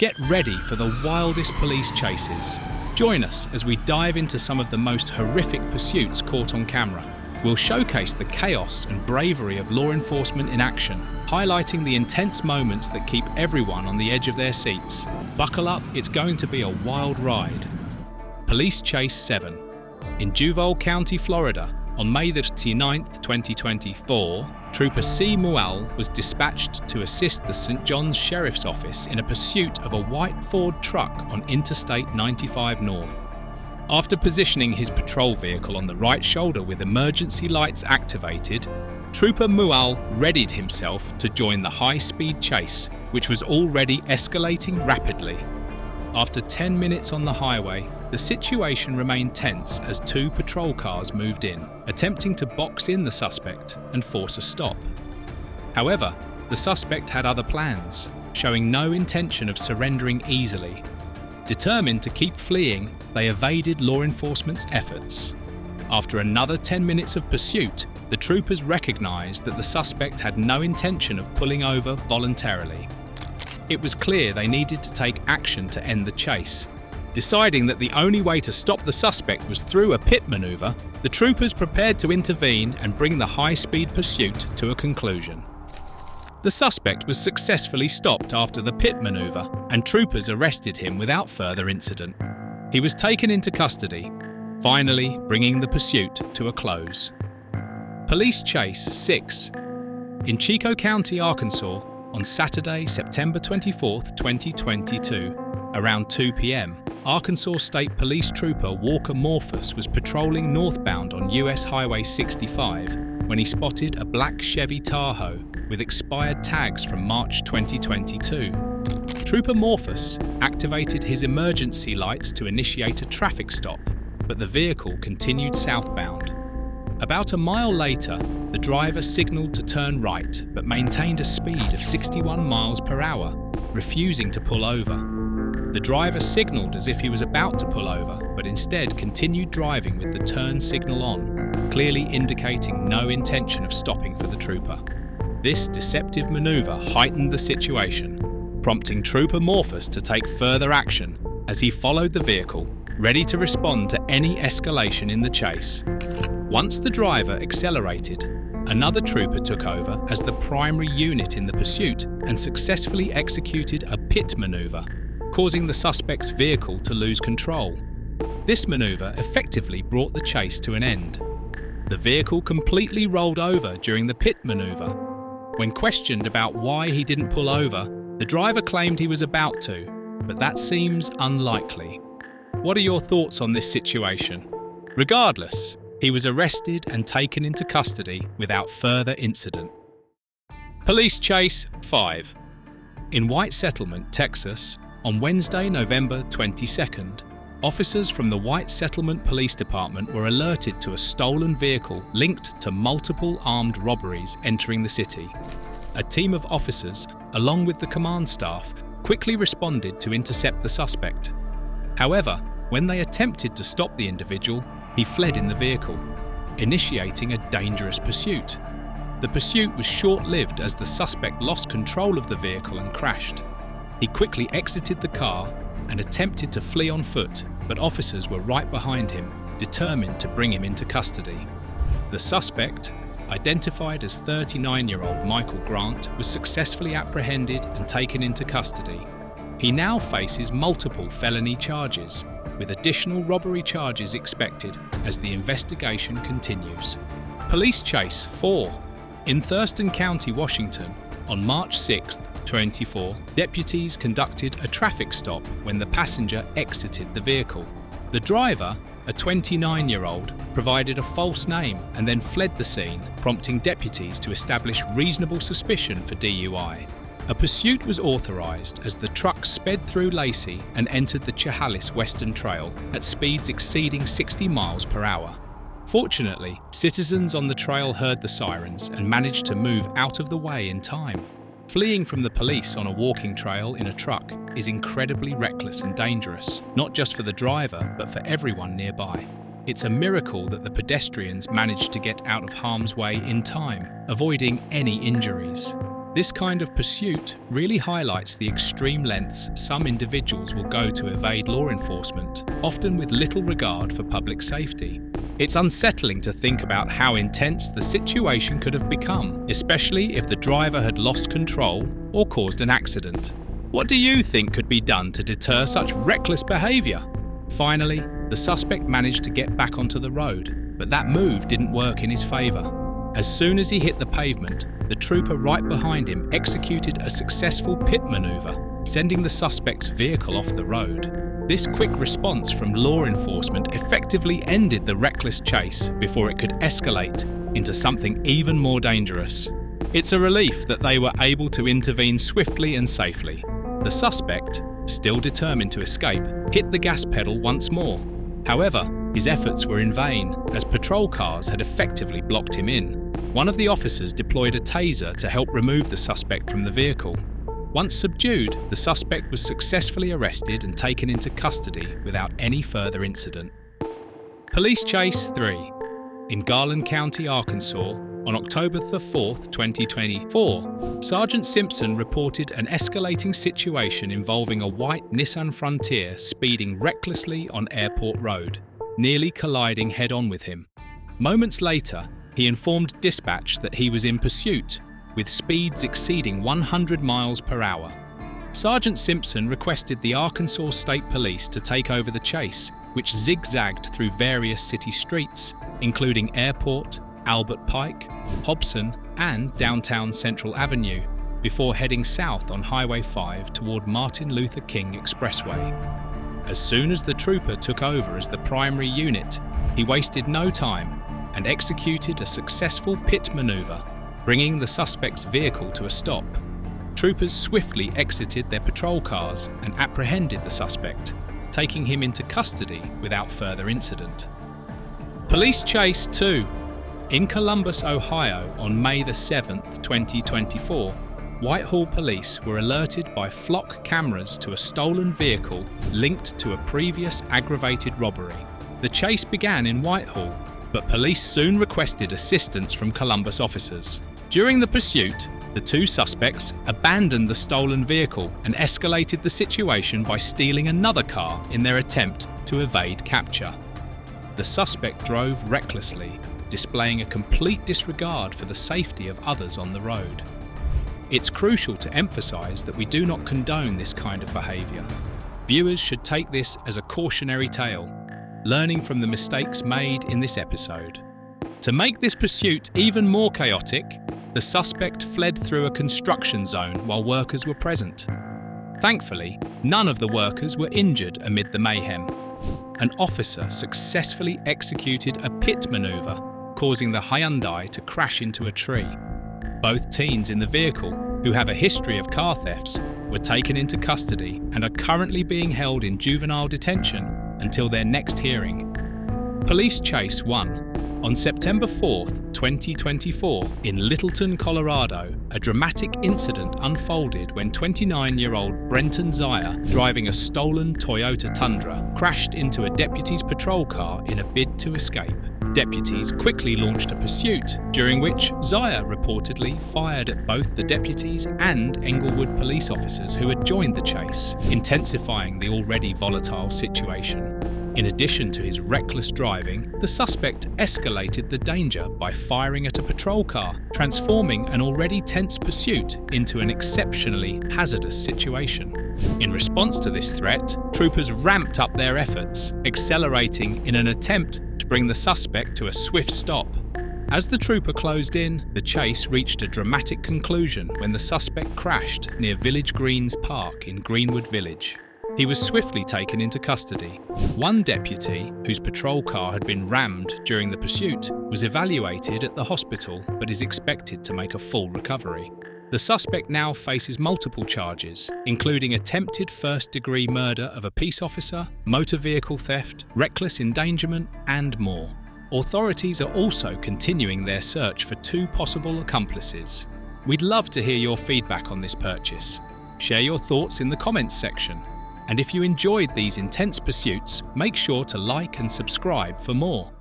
Get ready for the wildest police chases. Join us as we dive into some of the most horrific pursuits caught on camera. We'll showcase the chaos and bravery of law enforcement in action, highlighting the intense moments that keep everyone on the edge of their seats. Buckle up, it's going to be a wild ride. Police Chase 7. In Duval County, Florida, on May 29, 2024, Trooper C. Mual was dispatched to assist the St. John's Sheriff's Office in a pursuit of a white Ford truck on Interstate 95 North. After positioning his patrol vehicle on the right shoulder with emergency lights activated, Trooper Mual readied himself to join the high-speed chase, which was already escalating rapidly. After 10 minutes on the highway, the situation remained tense as two patrol cars moved in, attempting to box in the suspect and force a stop. However, the suspect had other plans, showing no intention of surrendering easily. Determined to keep fleeing, they evaded law enforcement's efforts. After another 10 minutes of pursuit, the troopers recognized that the suspect had no intention of pulling over voluntarily. It was clear they needed to take action to end the chase. Deciding that the only way to stop the suspect was through a pit maneuver, the troopers prepared to intervene and bring the high-speed pursuit to a conclusion. The suspect was successfully stopped after the pit maneuver, and troopers arrested him without further incident. He was taken into custody, finally bringing the pursuit to a close. Police Chase 6. In Chico County, Arkansas, on Saturday, September 24, 2022, around 2 p.m., Arkansas State Police Trooper Walker Morphus was patrolling northbound on US Highway 65 when he spotted a black Chevy Tahoe with expired tags from March 2022. Trooper Morphus activated his emergency lights to initiate a traffic stop, but the vehicle continued southbound. About a mile later, the driver signaled to turn right but maintained a speed of 61 miles per hour, refusing to pull over. The driver signaled as if he was about to pull over, but instead continued driving with the turn signal on, clearly indicating no intention of stopping for the trooper. This deceptive maneuver heightened the situation, prompting Trooper Morphus to take further action as he followed the vehicle, ready to respond to any escalation in the chase. Once the driver accelerated, another trooper took over as the primary unit in the pursuit and successfully executed a pit maneuver, causing the suspect's vehicle to lose control. This maneuver effectively brought the chase to an end. The vehicle completely rolled over during the pit maneuver. When questioned about why he didn't pull over, the driver claimed he was about to, but that seems unlikely. What are your thoughts on this situation? Regardless, he was arrested and taken into custody without further incident. Police Chase 5. In White Settlement, Texas, on Wednesday, November 22nd, officers from the White Settlement Police Department were alerted to a stolen vehicle linked to multiple armed robberies entering the city. A team of officers, along with the command staff, quickly responded to intercept the suspect. However, when they attempted to stop the individual, he fled in the vehicle, initiating a dangerous pursuit. The pursuit was short-lived as the suspect lost control of the vehicle and crashed. He quickly exited the car and attempted to flee on foot, but officers were right behind him, determined to bring him into custody. The suspect, identified as 39-year-old Michael Grant, was successfully apprehended and taken into custody. He now faces multiple felony charges, with additional robbery charges expected as the investigation continues. Police Chase 4. In Thurston County, Washington, on March 6, 2024, deputies conducted a traffic stop when the passenger exited the vehicle. The driver, a 29-year-old, provided a false name and then fled the scene, prompting deputies to establish reasonable suspicion for DUI. A pursuit was authorized as the truck sped through Lacey and entered the Chehalis Western Trail at speeds exceeding 60 miles per hour. Fortunately, citizens on the trail heard the sirens and managed to move out of the way in time. Fleeing from the police on a walking trail in a truck is incredibly reckless and dangerous, not just for the driver, but for everyone nearby. It's a miracle that the pedestrians managed to get out of harm's way in time, avoiding any injuries. This kind of pursuit really highlights the extreme lengths some individuals will go to evade law enforcement, often with little regard for public safety. It's unsettling to think about how intense the situation could have become, especially if the driver had lost control or caused an accident. What do you think could be done to deter such reckless behaviour? Finally, the suspect managed to get back onto the road, but that move didn't work in his favour. As soon as he hit the pavement, the trooper right behind him executed a successful pit manoeuvre, sending the suspect's vehicle off the road. This quick response from law enforcement effectively ended the reckless chase before it could escalate into something even more dangerous. It's a relief that they were able to intervene swiftly and safely. The suspect, still determined to escape, hit the gas pedal once more. However, his efforts were in vain, as patrol cars had effectively blocked him in. One of the officers deployed a taser to help remove the suspect from the vehicle. Once subdued, the suspect was successfully arrested and taken into custody without any further incident. Police Chase 3. In Garland County, Arkansas, on October 4, 2024, Sergeant Simpson reported an escalating situation involving a white Nissan Frontier speeding recklessly on Airport Road, nearly colliding head-on with him. Moments later, he informed dispatch that he was in pursuit, with speeds exceeding 100 miles per hour. Sergeant Simpson requested the Arkansas State Police to take over the chase, which zigzagged through various city streets, including Airport, Albert Pike, Hobson, and downtown Central Avenue, before heading south on Highway 5 toward Martin Luther King Expressway. As soon as the trooper took over as the primary unit, he wasted no time and executed a successful pit maneuver, bringing the suspect's vehicle to a stop. Troopers swiftly exited their patrol cars and apprehended the suspect, taking him into custody without further incident. Police Chase 2. In Columbus, Ohio, on May 7, 2024, Whitehall police were alerted by flock cameras to a stolen vehicle linked to a previous aggravated robbery. The chase began in Whitehall, but police soon requested assistance from Columbus officers. During the pursuit, the two suspects abandoned the stolen vehicle and escalated the situation by stealing another car in their attempt to evade capture. The suspect drove recklessly, displaying a complete disregard for the safety of others on the road. It's crucial to emphasize that we do not condone this kind of behavior. Viewers should take this as a cautionary tale, learning from the mistakes made in this episode. To make this pursuit even more chaotic, the suspect fled through a construction zone while workers were present. Thankfully, none of the workers were injured amid the mayhem. An officer successfully executed a pit maneuver, causing the Hyundai to crash into a tree. Both teens in the vehicle, who have a history of car thefts, were taken into custody and are currently being held in juvenile detention until their next hearing. Police Chase 1. On September 4, 2024, in Littleton, Colorado, a dramatic incident unfolded when 29-year-old Brenton Zire, driving a stolen Toyota Tundra, crashed into a deputy's patrol car in a bid to escape. Deputies quickly launched a pursuit, during which Zire reportedly fired at both the deputies and Englewood police officers who had joined the chase, intensifying the already volatile situation. In addition to his reckless driving, the suspect escalated the danger by firing at a patrol car, transforming an already tense pursuit into an exceptionally hazardous situation. In response to this threat, troopers ramped up their efforts, accelerating in an attempt to bring the suspect to a swift stop. As the trooper closed in, the chase reached a dramatic conclusion when the suspect crashed near Village Greens Park in Greenwood Village. He was swiftly taken into custody. One deputy, whose patrol car had been rammed during the pursuit, was evaluated at the hospital but is expected to make a full recovery. The suspect now faces multiple charges, including attempted first-degree murder of a peace officer, motor vehicle theft, reckless endangerment, and more. Authorities are also continuing their search for 2 possible accomplices. We'd love to hear your feedback on this purchase. Share your thoughts in the comments section. And if you enjoyed these intense pursuits, make sure to like and subscribe for more.